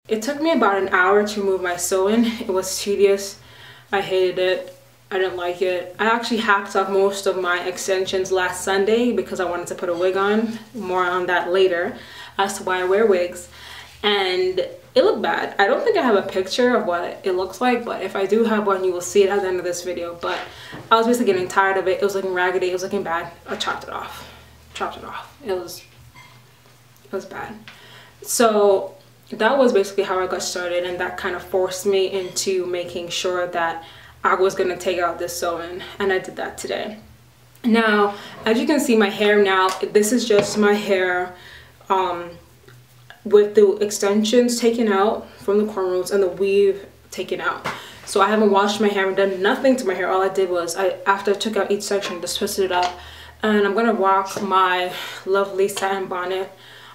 It took me about an hour to remove my sew-in. It was tedious. I hated it. I didn't like it. I actually hacked off most of my extensions last Sunday because I wanted to put a wig on. More on that later as to why I wear wigs. And it looked bad. I don't think I have a picture of what it looks like, but if I do have one, you will see it at the end of this video. But I was basically getting tired of it. It was looking raggedy. It was looking bad. I chopped it off. It was bad. So that was basically how I got started, and that kind of forced me into making sure that I was going to take out this sew-in, and I did that today. Now, as you can see, my hair now, this is just my hair with the extensions taken out from the cornrows and the weave taken out. So I haven't washed my hair and done nothing to my hair. All I did was, after I took out each section, just twisted it up. And I'm gonna rock my lovely satin bonnet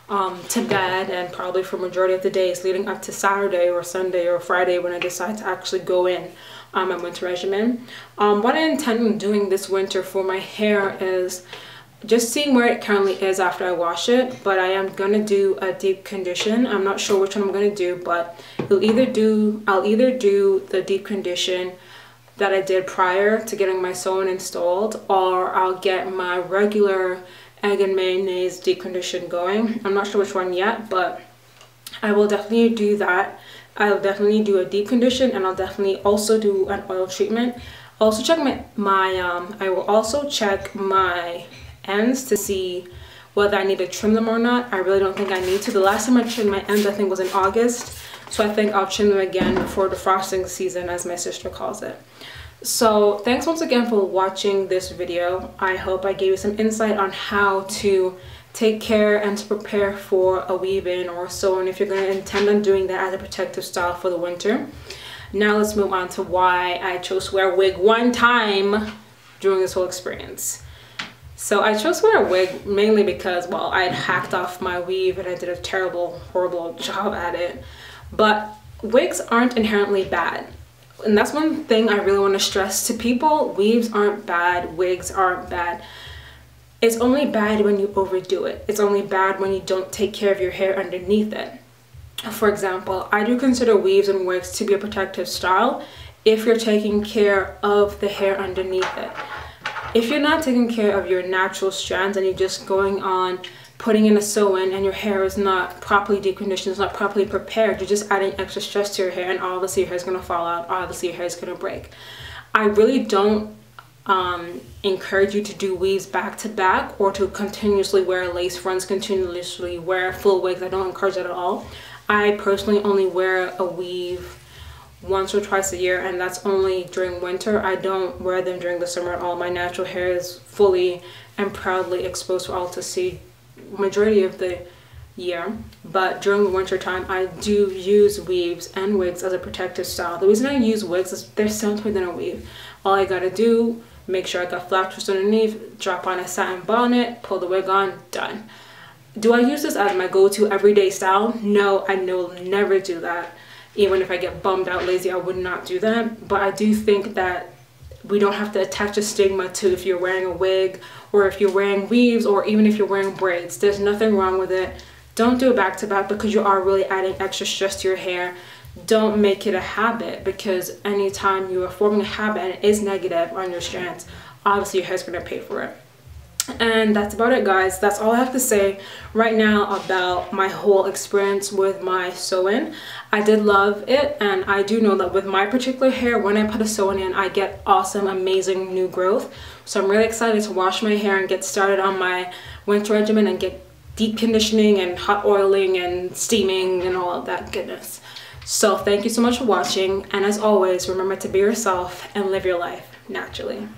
to bed, and probably for majority of the days leading up to Saturday or Sunday or Friday when I decide to actually go in on my winter regimen. What I intend on doing this winter for my hair is just seeing where it currently is after I wash it, but I am gonna do a deep condition. I'm not sure which one I'm gonna do, but I'll either do the deep condition that I did prior to getting my sew-in installed, or I'll get my regular egg and mayonnaise deep condition going. I'm not sure which one yet, but I will definitely do that. I'll definitely do a deep condition, and I'll definitely also do an oil treatment. Also check I will also check my ends to see whether I need to trim them or not. I really don't think I need to. The last time I trimmed my ends, I think, was in August, so I think I'll trim them again before the frosting season, as my sister calls it. So thanks once again for watching this video. I hope I gave you some insight on how to take care and to prepare for a weave-in or sew-in if you're going to intend on doing that as a protective style for the winter. Now let's move on to why I chose to wear a wig one time during this whole experience. So I chose to wear a wig mainly because, well, I had hacked off my weave and I did a terrible, horrible job at it. But wigs aren't inherently bad. And that's one thing I really want to stress to people. Weaves aren't bad. Wigs aren't bad. It's only bad when you overdo it. It's only bad when you don't take care of your hair underneath it. For example, I do consider weaves and wigs to be a protective style if you're taking care of the hair underneath it. If you're not taking care of your natural strands and you're just going on putting in a sew-in and your hair is not properly deep conditioned, it's not properly prepared, you're just adding extra stress to your hair, and obviously your hair is going to fall out, obviously your hair is going to break. I really don't encourage you to do weaves back to back or to continuously wear lace fronts, continuously wear full wigs. I don't encourage that at all. I personally only wear a weave once or twice a year, and that's only during winter. I don't wear them during the summer at all. My natural hair is fully and proudly exposed for all to see majority of the year, but during the winter time I do use weaves and wigs as a protective style. The reason I use wigs is they're simpler than a weave. All I gotta do, make sure I got flat twist underneath, drop on a satin bonnet, pull the wig on, done. Do I use this as my go-to everyday style? No, I will never do that. Even if I get bummed out lazy, I would not do that. But I do think that we don't have to attach a stigma to if you're wearing a wig or if you're wearing weaves or even if you're wearing braids. There's nothing wrong with it. Don't do it back to back because you are really adding extra stress to your hair. Don't make it a habit, because anytime you are forming a habit and it is negative on your strands, obviously your hair's going to pay for it. And that's about it, guys. That's all I have to say right now about my whole experience with my sew-in. I did love it, and I do know that with my particular hair, when I put a sew-in in, I get awesome, amazing new growth. So I'm really excited to wash my hair and get started on my winter regimen and get deep conditioning and hot oiling and steaming and all of that goodness. So thank you so much for watching, and as always, remember to be yourself and live your life naturally.